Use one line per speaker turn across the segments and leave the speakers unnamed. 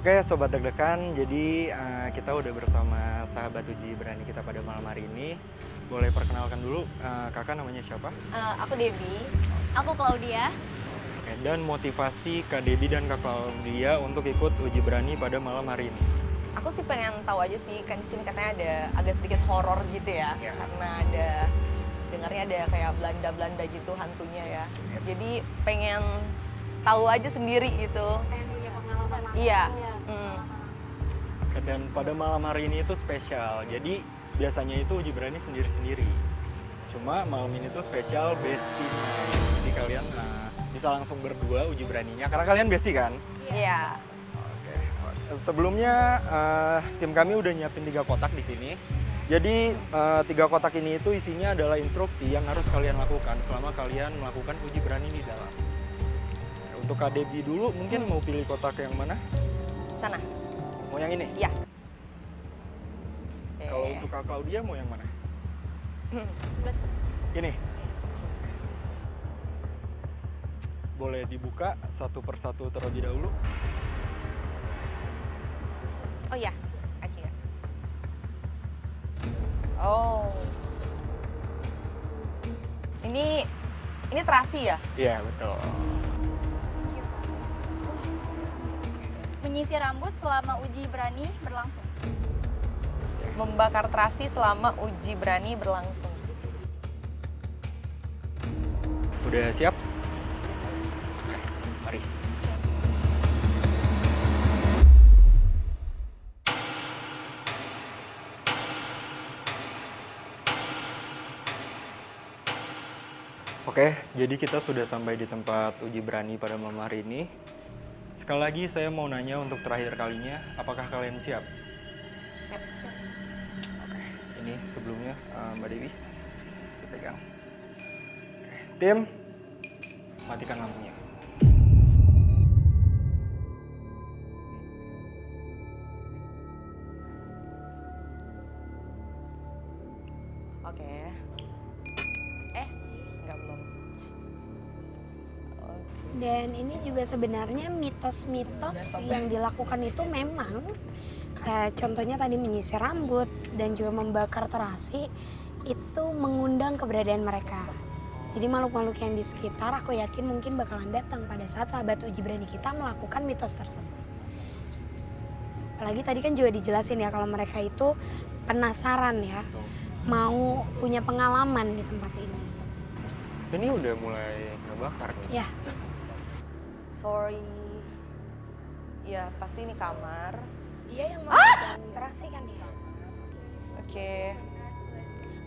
Oke, Sobat Deg-Degan, jadi kita udah bersama sahabat uji berani kita pada malam hari ini. Boleh perkenalkan dulu, kakak namanya siapa?
Aku Debbie.
Aku Claudia.
Oke, dan motivasi Kak Debbie dan Kak Claudia untuk ikut uji berani pada malam hari ini.
Aku sih pengen tahu aja sih, kan di sini katanya ada agak sedikit horor gitu ya.
Iya.
Karena dengarnya ada kayak Belanda-Belanda gitu hantunya ya. Jadi pengen tahu aja sendiri gitu.
Pengen punya pengalaman langsung
Iya.
ya.
Oke, dan pada malam hari ini itu spesial, jadi biasanya itu uji berani sendiri-sendiri. Cuma malam ini tuh spesial bestie night. Jadi kalian bisa langsung berdua uji beraninya, karena kalian bestie kan?
Iya.
Oke. Sebelumnya tim kami udah nyiapin 3 kotak di sini. Jadi 3 kotak ini itu isinya adalah instruksi yang harus kalian lakukan selama kalian melakukan uji berani di dalam. Untuk Kak Debbie dulu, mungkin mau pilih kotak yang mana?
Sana.
Mau yang ini?
Iya.
Kalau untuk Kak Claudia mau yang mana?
Sebelah
Ini. Boleh dibuka satu persatu terlebih dahulu.
Oh iya, kasih ya. Oh. Ini terasi ya?
Iya, betul.
menyisir rambut selama uji berani berlangsung.
Membakar terasi selama uji berani berlangsung.
Udah siap? Oke, mari. Oke, jadi kita sudah sampai di tempat uji berani pada malam hari ini. Sekali lagi saya mau nanya untuk terakhir kalinya, apakah kalian siap?
Siap.
Oke, ini sebelumnya Mbak Dewi, dipegang. Oke, tim, matikan lampunya.
Oke. Enggak belum.
Dan ini juga sebenarnya mitos-mitos yang dilakukan itu memang kayak contohnya tadi menyisir rambut dan juga membakar terasi itu mengundang keberadaan mereka. Jadi makhluk-makhluk yang di sekitar aku yakin mungkin bakalan datang pada saat sahabat uji berani kita melakukan mitos tersebut. Apalagi tadi kan juga dijelasin ya kalau mereka itu penasaran ya, mau punya pengalaman di tempat ini.
Ini udah mulai ngebakar nih.
Ya,
Sorry. Ya, pasti ini kamar.
dia yang memegang terasi kan ya.
Oke.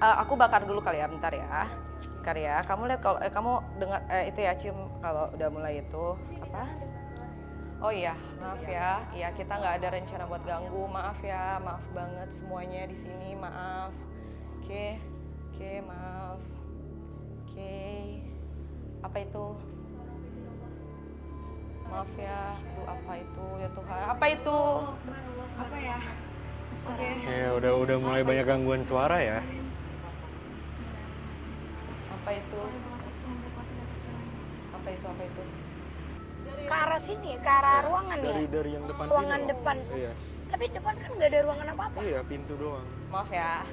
Aku bakar dulu kali ya, bentar ya. Bentar ya. Kamu lihat kalau kamu dengar itu ya, cium kalau udah mulai itu apa? Oh iya, maaf ya. Iya, kita nggak ada rencana buat ganggu. Maaf ya, maaf banget semuanya di sini. Maaf. Oke, maaf. Oke. Apa itu? Maaf ya. Duh, apa itu ya Tuhan? Apa itu? Apa ya? Oke.
Ya udah mulai banyak gangguan suara ya.
Apa itu? Apa itu? Apa itu?
Ke arah sini, ke arah ruangan ya.
Dari yang depan
Ruangan
sini loh.
depan.
Iya.
Tapi depan kan nggak ada ruangan apa-apa.
Iya, pintu doang.
Maaf ya.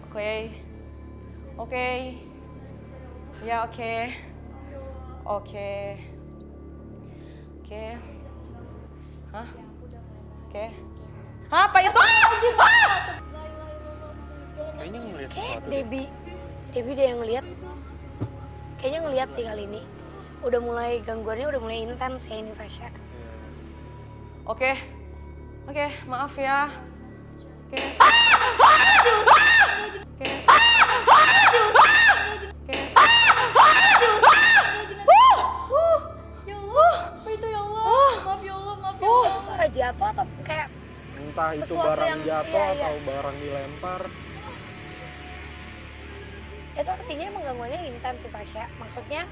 Oke. Oke. Ya oke. Oke. Oke. Hah? Oke. Hah, apa itu?
Kayaknya ngeliat
Kayak
sesuatu deh.
Debbie dia yang ngeliat. Kayaknya ngeliat sih kali ini. Udah mulai gangguannya udah mulai intens ya ini Fasya.
Oke. Oke, maaf ya. Oke. Oke. Oke.
Ya Allah, apa itu ya Allah? Maaf ya Allah, maaf ya Allah.
Itu suara jatuh atau kayak
Entah itu
Sesuatu
barang
yang-
jatuh
iya, iya.
atau barang dilempar.
itu artinya emang gangguannya intens sih Fasya. Maksudnya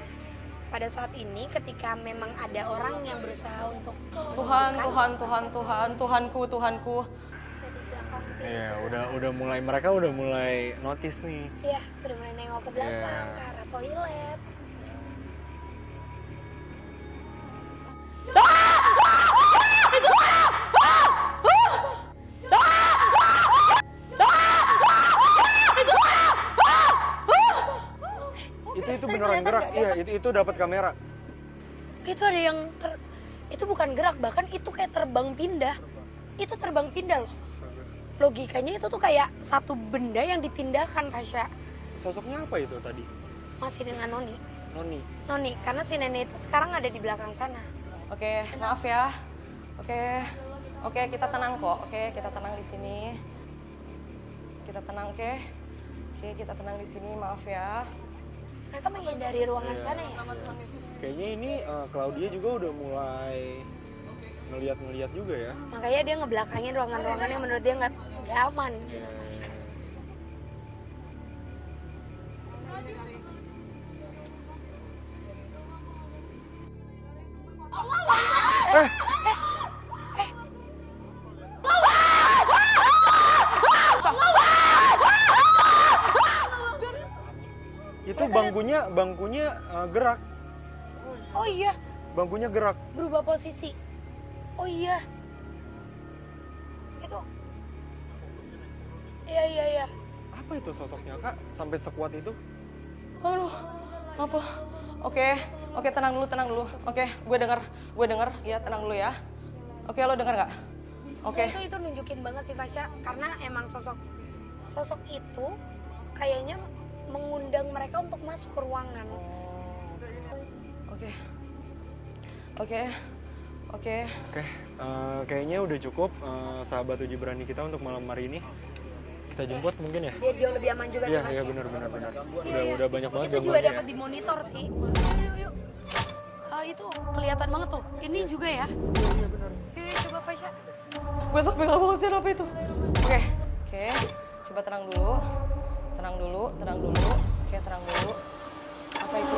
pada saat ini ketika memang ada orang yang berusaha untuk
Tuhanku.
Iya, udah mulai, mereka udah mulai notice nih.
ya udah mulai nengok ke belakang
Iya.
ke arah toilet.
itu beneran gerak. Iya, itu dapat kamera.
Itu ada yang itu bukan gerak, bahkan itu kayak terbang pindah. Itu terbang pindah loh. Logikanya itu tuh kayak satu benda yang dipindahkan, Fasya.
Sosoknya apa itu tadi?
Masih dengan Noni.
Noni.
Karena si nenek itu sekarang ada di belakang sana.
Oke, maaf ya. Oke, kita tenang kok. Oke, kita tenang di sini. Kita tenang, oke. Oke, kita tenang di sini. Maaf ya.
Mereka menghindari ruangan sana ya.
Kayaknya ini Claudia juga udah mulai ngeliat juga ya.
Makanya dia ngebelakangin ruangan-ruangan yang menurut dia nggak aman.
Itu bangkunya gerak.
Oh iya,
Bangkunya gerak.
berubah posisi. Oh iya. Itu. Iya.
Apa itu sosoknya, Kak? Sampai sekuat itu?
Aduh, apa? Oke, tenang dulu. Oke, gue denger. Iya, tenang dulu ya. Oke, lo denger nggak? Oke.
Itu nunjukin banget sih Fasya, karena emang sosok itu kayaknya mengundang mereka untuk masuk ke ruangan.
Oke.
Kayaknya udah cukup sahabat uji berani kita untuk malam hari ini. Kita jemput mungkin ya?
Biar jauh lebih aman juga
Iya,
sih Fasya.
iya benar. Udah banyak banget
Itu juga
gangguannya
dapat
ya.
dimonitor sih. Yuk. Itu kelihatan banget tuh. Ini juga ya.
Iya benar.
Yuk, coba Fasya.
Gue sampai nggak mau sih apa itu. Oke. Coba tenang dulu. Oke, tenang dulu. Apa itu?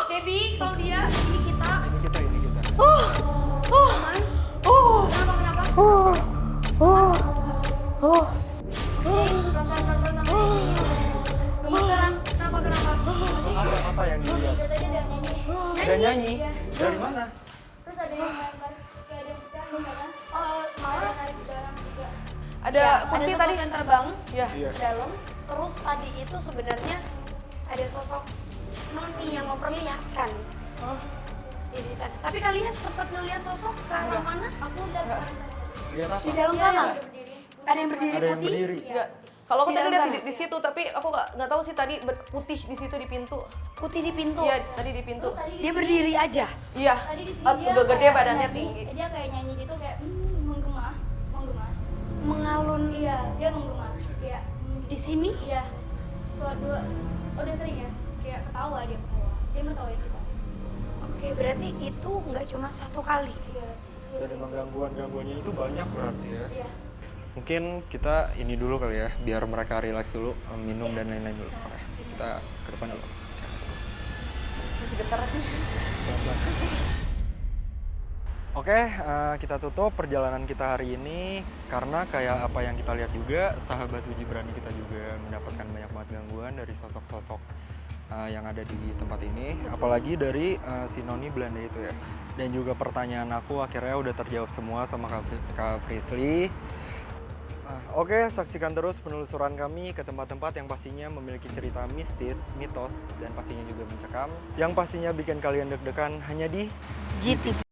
Debbie, Claudia, ini kita.
Ini kita.
Aman. Kenapa? Gemeteran. Kenapa?
Apa yang dilihat?
Tadi ada nyanyi.
Ada nyanyi? Dari mana?
Terus ada yang lempar kayak ada yang pecah gitu kan.
Malah
Naik di dalam juga.
Ada
ada
kursi
sosok
tadi.
yang terbang
Ya.
Iya.
ke dalam. Terus tadi itu sebenarnya ada sosok Noni yang memperlihatkan di sana. Tapi kalian sempat ngelihat sosok ke arah mana?
Aku lihat
Enggak.
di sana.
Lihat apa?
Di dalam sana.
Dia berdiri.
Ada yang berdiri
Ada yang
putih.
berdiri.
Enggak. Kalau aku
Di
tadi
dalam
lihat
sana?
di situ, tapi aku nggak tahu sih tadi putih di situ di pintu.
Putih di pintu.
Iya, tadi di pintu.
Terus tadi di
Dia
sini-
berdiri aja.
Iya.
Tadi di sini
Udah gede
kayak
badannya
nyanyi,
tinggi.
Dia kayak nyanyi gitu kayak menggema.
Mengalun
Iya, dia menggema. Kayak
di sini.
iya. Suatu udah sering ya. Kayak ketawa. Dia ngetawain kita.
Oke, berarti itu nggak cuma satu kali.
Iya.
Dan emang gangguannya itu banyak berarti ya.
Iya.
Mungkin kita ini dulu kali ya, biar mereka relax dulu, minum dan lain-lain dulu. Oke, kita ke depan dulu. Oke, let's go.
Masih getar.
Pelan-pelan. Oke, kita tutup perjalanan kita hari ini karena kayak apa yang kita lihat juga, sahabat uji berani kita juga mendapatkan banyak banget gangguan dari sosok-sosok yang ada di tempat ini, apalagi dari si Noni Belanda itu ya. Dan juga pertanyaan aku akhirnya udah terjawab semua sama Kak Frisly. Oke, saksikan terus penelusuran kami ke tempat-tempat yang pastinya memiliki cerita mistis, mitos, dan pastinya juga mencekam. Yang pastinya bikin kalian deg-degan hanya di
GTV.